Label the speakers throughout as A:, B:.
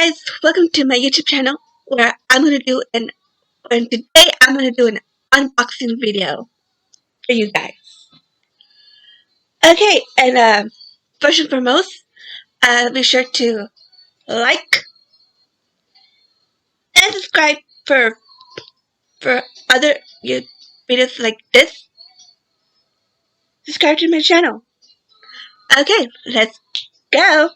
A: guys, welcome to my YouTube channel where today I'm gonna do an unboxing video for you guys. Okay, and first and foremost, be sure to like and subscribe for other videos like this. Subscribe to my channel. Okay, let's go.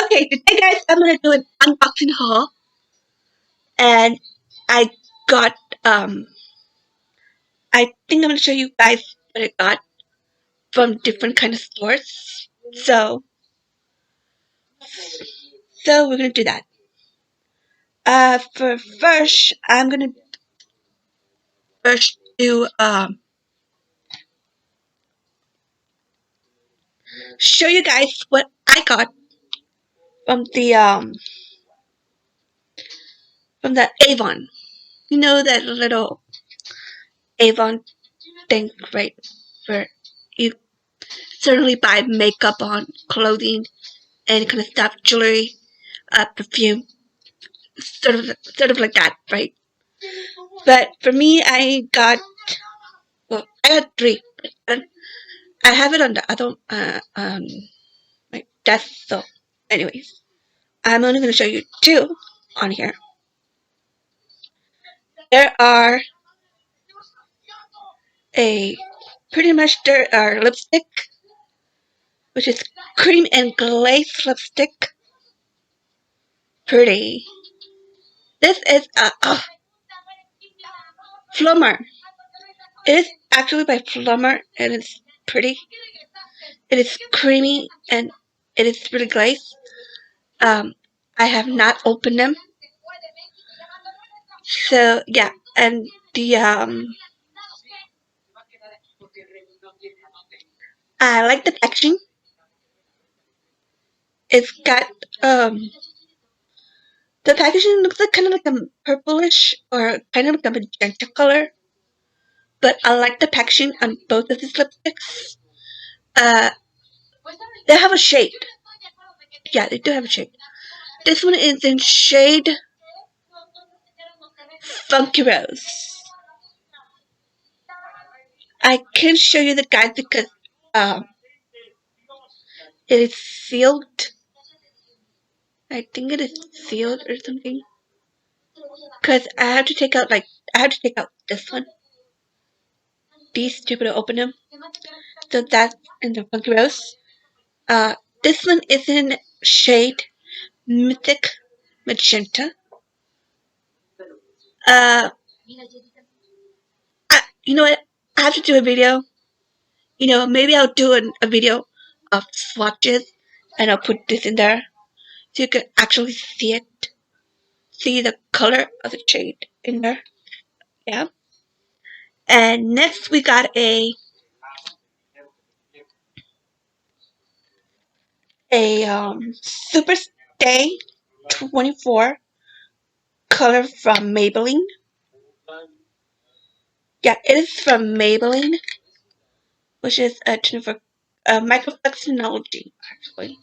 A: Okay, today guys, I'm gonna do an unboxing haul, and I got I think I'm gonna show you guys what I got from different kind of stores. So we're gonna do that. For first, I'm gonna first do show you guys what I got from the Avon. You know that little Avon thing, right? Where you certainly buy makeup on, clothing, and kind of stuff, jewelry, perfume, sort of like that, right? But for me, I got three. I have it on the other my desk. So, anyways, I'm only going to show you two on here. There are a pretty much there are lipstick, which is cream and glaze lipstick. Pretty. This is a Flummer. It is actually by Flummer, and it's pretty. It is creamy and it is really glazed. I have not opened them, so yeah. And the I like the packaging. It's got the packaging looks like kind of like a purplish or kind of like a magenta color, but I like the packaging on both of these lipsticks. Uh, they have a shade. Yeah, they do have a shade. This one is in shade Funky Rose. I can show you the guide because it is sealed. I think it is sealed or something. Because I have to take out this one. These two to open them. So that's in the Funky Rose. This one is in shade Mythic Magenta. You know what? I have to do a video. Maybe I'll do a video of swatches, and I'll put this in there so you can actually see it, see the color of the shade in there. Yeah. And next we got a Super Stay 24 color from Maybelline. Yeah, it is from Maybelline, which is a 24 Microflex technology, actually.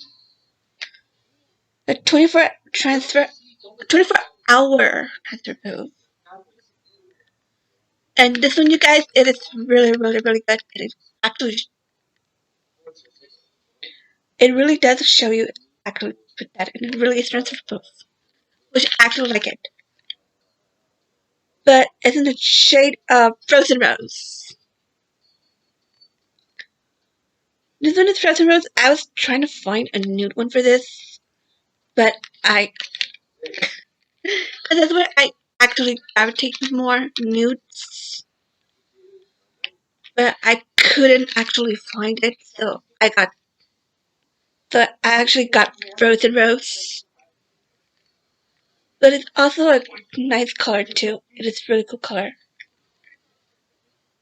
A: The 24 hour transfer move. And this one, you guys, it is really, really, really good. It really does show you actually put that, and it really is transfer proof, which I actually like it. But it's in the shade of Frozen Rose. This one is Frozen Rose. I was trying to find a nude one for this, but because that's where I actually gravitate more, nudes. But I couldn't actually find it, so I actually got Frozen Rose. But it's also a nice color too. It is a really cool color.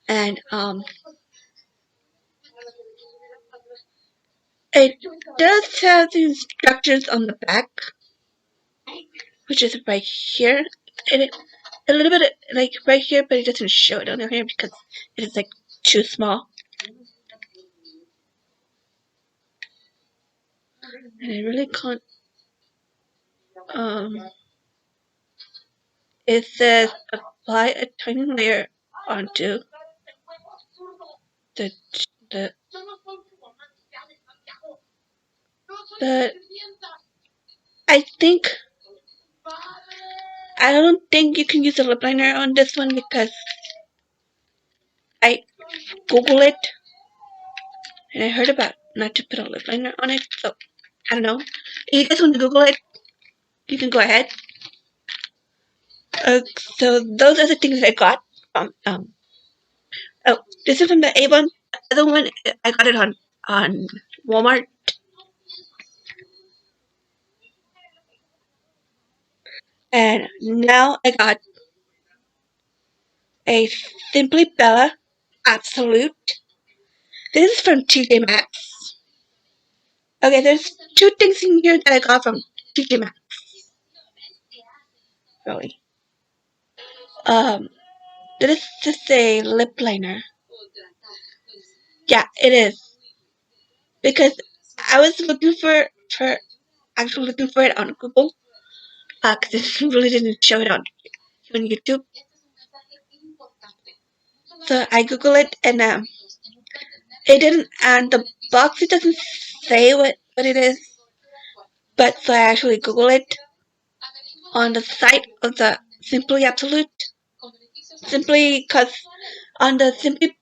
A: And it does have the instructions on the back, which is right here. And a little bit like right here, but it doesn't show it on here because it is like too small. and I really can't. Um, it says apply a tiny layer onto the the the. I think I don't think you can use a lip liner on this one because I Google it and I heard about not to put a lip liner on it. So I don't know. If you guys want to Google it, you can go ahead. Uh, so those are the things I got from oh, this is from the Avon. The other one I got it on Walmart. And now I got a Simply Bella Absolute. This is from TJ Maxx. Okay, there's two things in here that I got from TJ Maxx. Really. Um, this is just a lip liner. Yeah, it is because I was looking for actually looking for it on Google. Because it really didn't show it on YouTube. So I Google it and it didn't, and the box it doesn't say what it is. But so I actually Google it on the site of the Simply Absolute. Simply because on the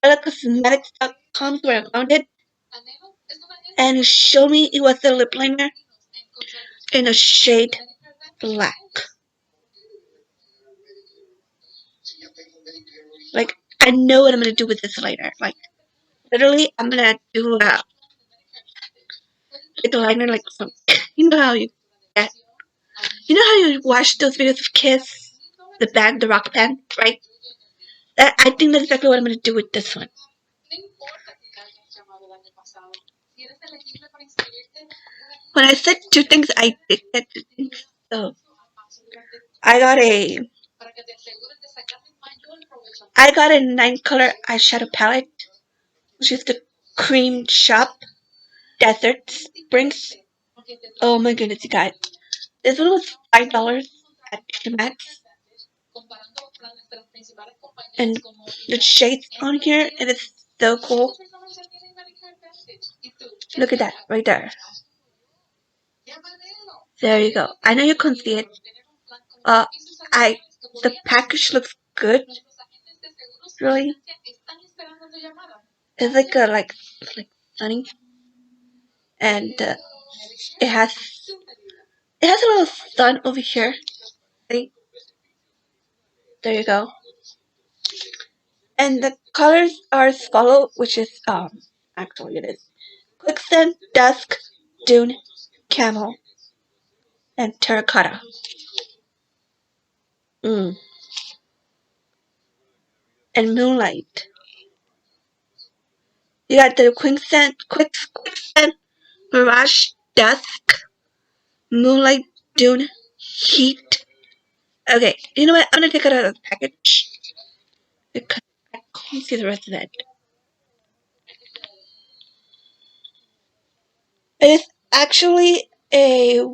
A: simplybellacosmetics.com where I found it, and it showed me it was a lip liner in a shade black. Like I know what I'm gonna do with this liner. Like literally, I'm gonna do like a liner like from you know how you get you know how you watch those videos of Kiss, the band, the rock band, right? I think that's exactly what I'm gonna do with this one. When I said two things, I did get two things. So I got a I got a 9 color eyeshadow palette, which is the Cream Shop Desert Springs. Oh my goodness, you guys! This one was $5 at Max, and the shades on here, and it's so cool. Look at that right there. There you go. I know you can't see it. Uh, I the package looks good. Really, it's like sunny, and it has it has a little sun over here. See, there you go. And the colors are as follow, which is actually it is quicksand, dusk, dune, camel, and terracotta. Mm. And moonlight. You got the quicksand, mirage, dusk, moonlight, dune, heat. Okay, you know what? I'm gonna take it out of the package because I can't see the rest of it. It is actually it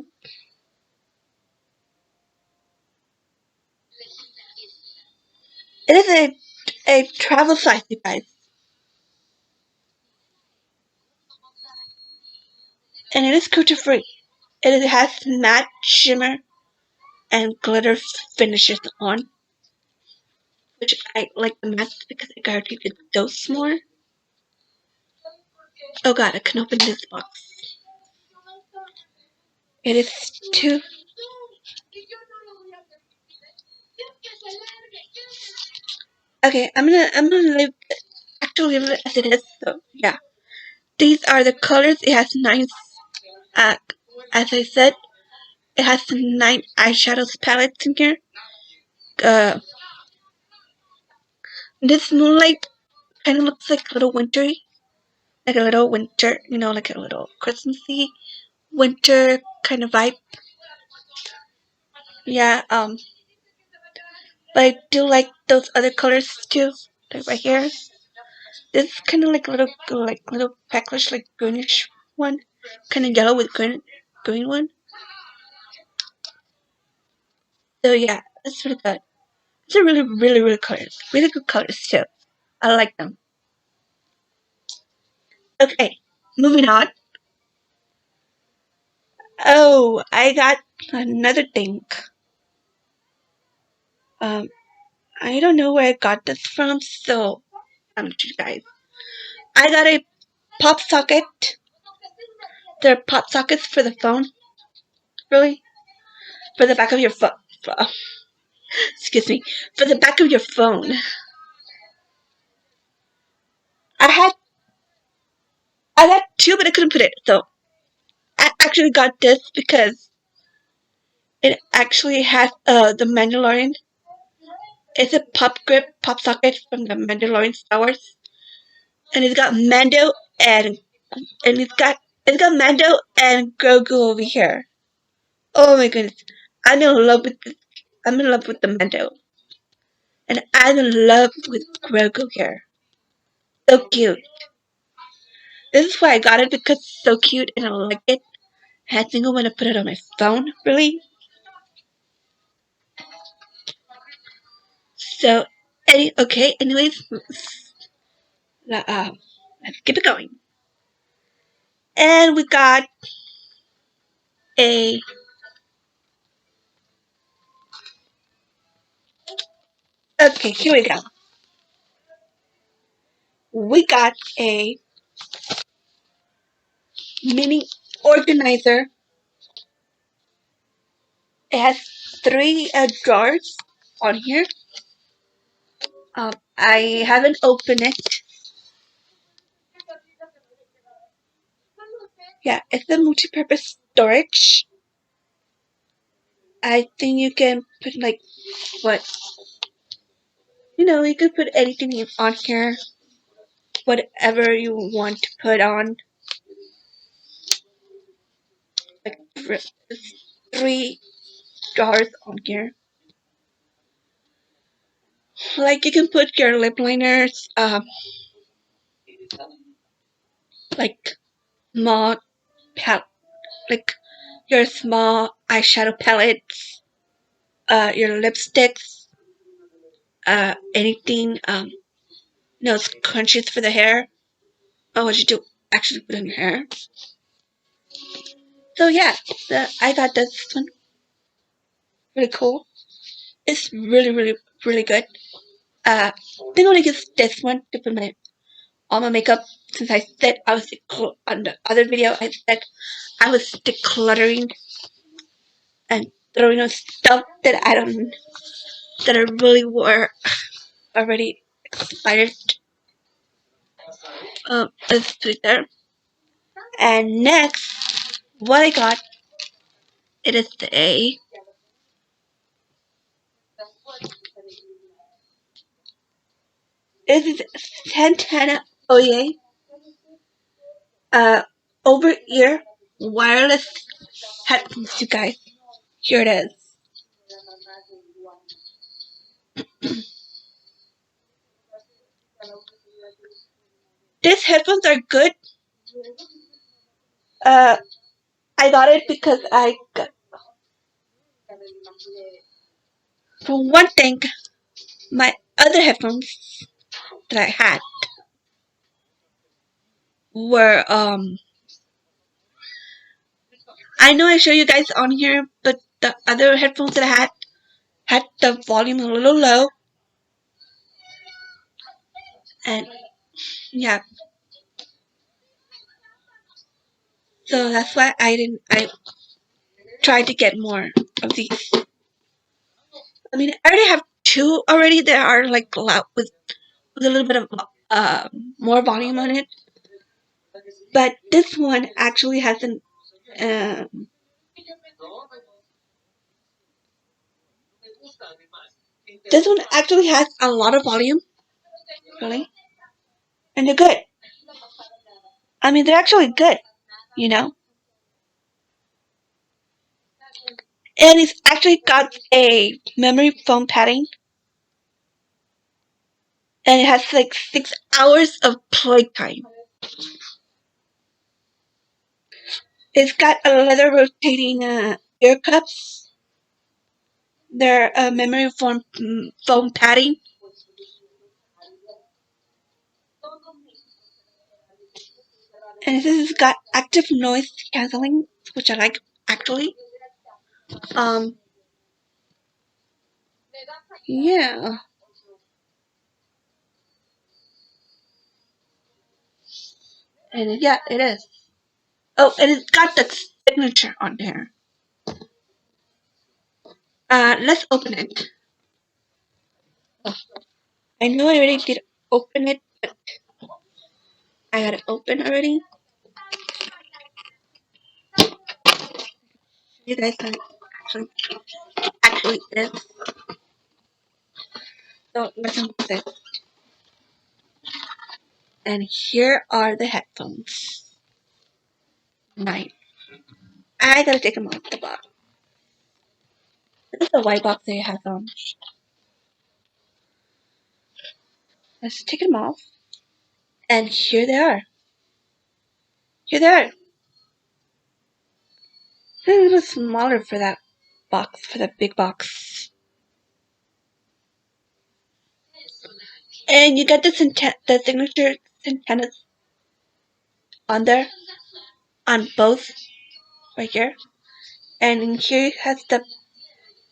A: is a travel size, you guys, and it is cruelty free. It has matte shimmer and glitter finishes on, which I like the matte because I guarantee you could dose more. Oh god, I can open this box. It is too. Okay, I'm gonna leave actually leave it as it is. So yeah, these are the colors. It has 9. Uh, as I said, it has 9 eyeshadows palettes in here. Uh, this moonlight kind of looks like a little wintry, like a little winter, like a little Christmassy winter kind of vibe. Yeah, but I do like those other colors too, like right here. This is kind of like a little, like little peckish, like greenish one, kind of yellow with green. green one. So yeah, that's really good. It's a really colors. Really good colors too. I like them. Okay, moving on. Oh, I got another thing. Um, I don't know where I got this from, so I'm gonna you guys. I got a pop socket. They're pop sockets for the phone, really, for the back of your phone. Excuse me, for the back of your phone. I had I got two, but I couldn't put it. So I actually got this because it actually has the Mandalorian. It's a pop grip pop socket from the Mandalorian Star Wars, and it's got Mando and it's got Mando and Grogu over here. Oh my goodness, I'm in love with this. I'm in love with the Mando, and I'm in love with Grogu here. So cute. This is why I got it because it's so cute and I like it. I think I'm gonna put it on my phone, really. So, okay. Anyways, uh, let's keep it going. And we got a okay. Here we go. We got a mini organizer. It has three drawers on here. I haven't opened it. Yeah, it's a multi-purpose storage. I think you can put like what you can put anything on here, whatever you want to put on. Like three drawers on here. Like you can put your lip liners, like small like your small eyeshadow palettes, your lipsticks, anything, scrunchies for the hair. Oh, what you do actually put on your hair. So yeah, I got this one really cool. It's really good. I think I'm gonna use this one to put my all my makeup since I said I was on the other video. I said I was decluttering and throwing on stuff that I don't that I really were already expired. Let's put it there. And next, what I got it is a it is Santana Oye uh over ear wireless headphones, you guys. Here it is. These headphones are good. Uh, I got it because I got, for one thing, my other headphones that I had were I know I show you guys on here, but the other headphones that I had the volume a little low, and yeah, so that's why I tried to get more of these. I mean, I already have two already that are like loud with a little bit of more volume on it, but this one actually has an this one actually has a lot of volume, really, and they're good. I mean, they're actually good, you know. And it's actually got a memory foam padding, and it has like 6 hours of playtime. It's got a leather rotating ear cups. They're memory foam padding. And this has got active noise canceling, which I like actually. Um, yeah, and yeah, it is. Oh, and it's got the signature on there. Let's open it. Oh, I know I already did open it, but I got it open already. You guys can actually it is. So let's unbox it. And here are the headphones. Nice. I gotta take them off the box. This is the white box they have on. Let's take them off. And here they are. Here they are. They're a little smaller for that box, for that big box. And you got the signature antennas on there, on both, right here. And here it has the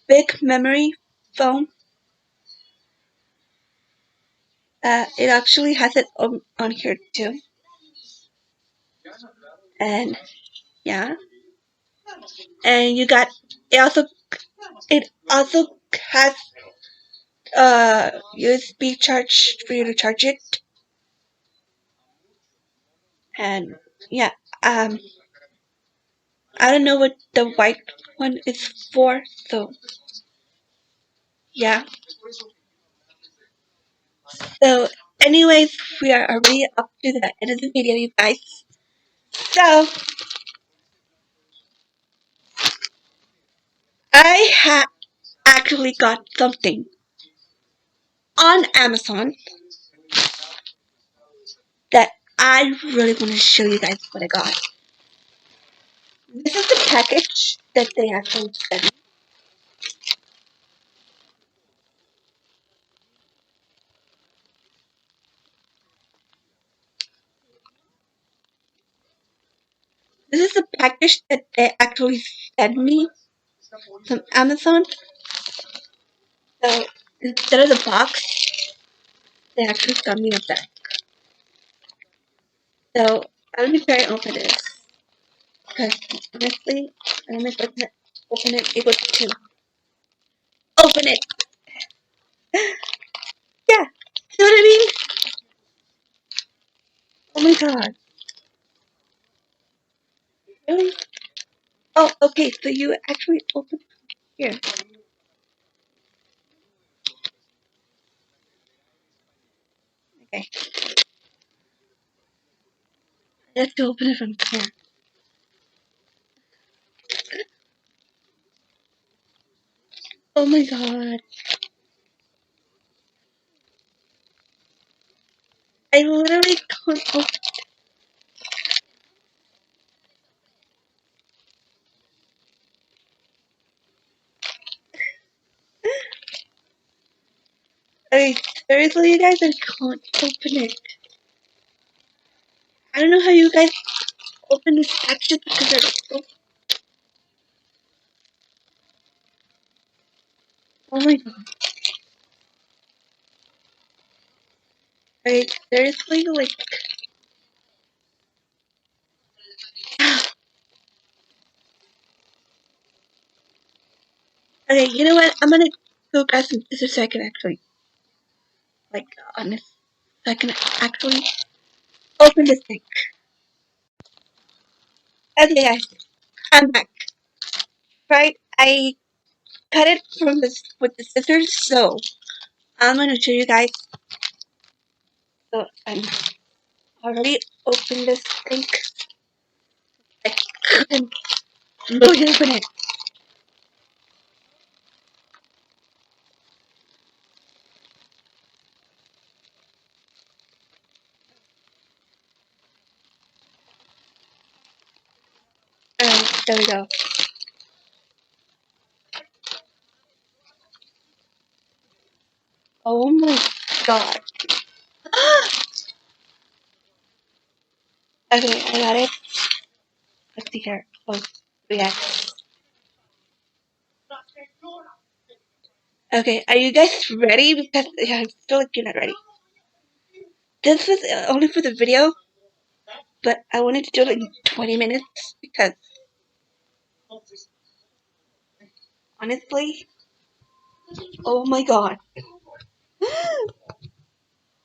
A: big memory foam. It actually has it on here too. And yeah, and you got it also has USB charge for you to charge it. And yeah, um, I don't know what the white one is for. So yeah. So anyways, we are already up to the end of the video, you guys. So I actually got something on Amazon that I really want to show you guys what I got. This is the package that they actually sent me. This is the package that they actually sent me from Amazon. So instead of the box, they actually sent me a bag. So let me try and open this. Because honestly, let me open it able to open it. Yeah. See what I mean? Oh my god. Really? Oh, okay, so you actually open here. Okay. I have to open it from here. Oh my god. I literally can't open. I seriously, you guys, I can't open it. I don't know how you guys open this package because they're so. Oh my god. I seriously, like. Okay, you know what? I'm gonna go grab some scissors so I can actually, like, on this. So I can actually open this thing. Okay, guys, I'm back. Right? I cut it from this with the scissors, so I'm gonna show you guys. So I'm already opened this thing. I couldn't really open it. There we go. Oh my god. Okay, I got it. Let's see here. Oh, yeah. Okay, are you guys ready? Because yeah, I feel like you're not ready. This was only for the video, but I wanted to do it in 20 minutes because honestly, oh my god.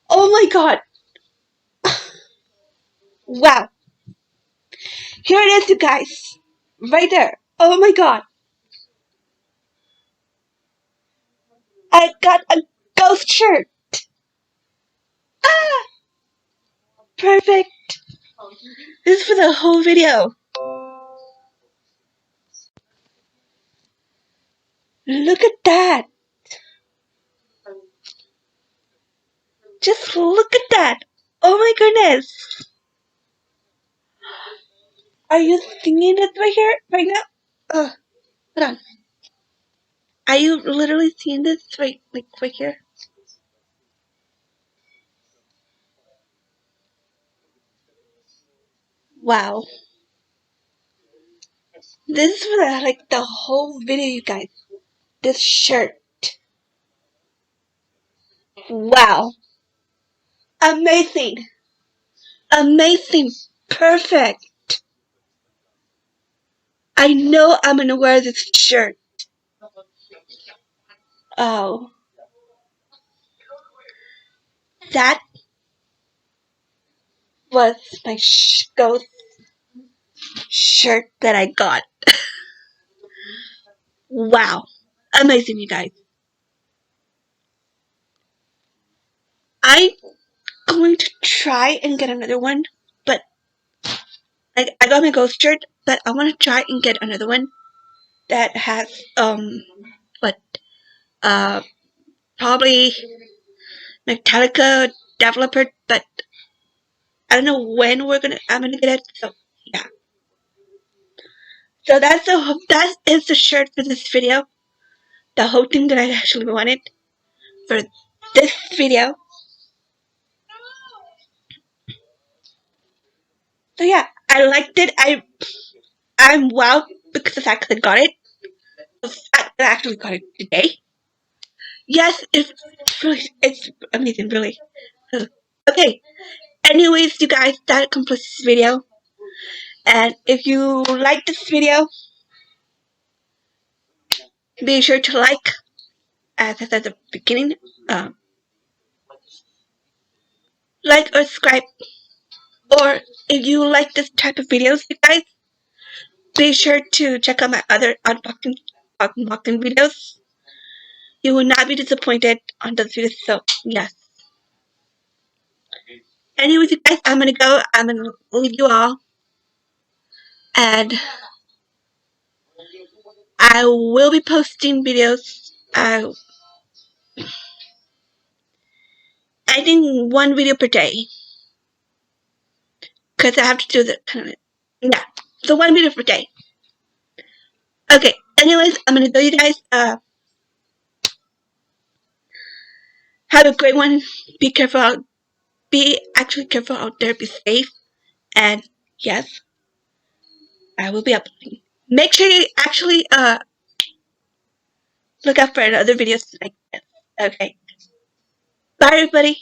A: Oh my god. Wow. Here it is, you guys. Right there. Oh my god. I got a ghost shirt. Ah, perfect. This is for the whole video. Look at that. Just look at that. Oh my goodness. Are you seeing it right here, right now? Hold on. Are you literally seeing this right here? Wow. This is for the whole video, you guys. This shirt. Wow. Amazing. Amazing. Perfect. I know I'm gonna wear this shirt. Oh. That was my ghost shirt that I got. Wow. Amazing, you guys. I'm going to try and get another one, but I got my ghost shirt, but I want to try and get another one that has what probably Metallica developer, but I don't know when I'm gonna get it. So yeah. So that is the shirt for this video. The whole thing that I actually wanted for this video. So yeah, I liked it. I'm wowed because the fact that I got it. The fact that I actually got it today. Yes, it's amazing, really. Okay. Anyways, you guys, that completes this video. And if you like this video, be sure to like, as I said at the beginning, like or subscribe. Or if you like this type of videos, you guys, be sure to check out my other unboxing videos. You will not be disappointed on those videos. So yes. Anyways, you guys, I'm gonna go. I'm gonna leave you all, and I will be posting videos. I think one video per day, because I have to do the kind of yeah. So one video per day. Okay. Anyways, I'm gonna go, you guys. Have a great one. Be careful out. Be actually careful out there. Be safe. And yes, I will be uploading. Make sure you actually look out for other videos like this. Okay. Bye, everybody.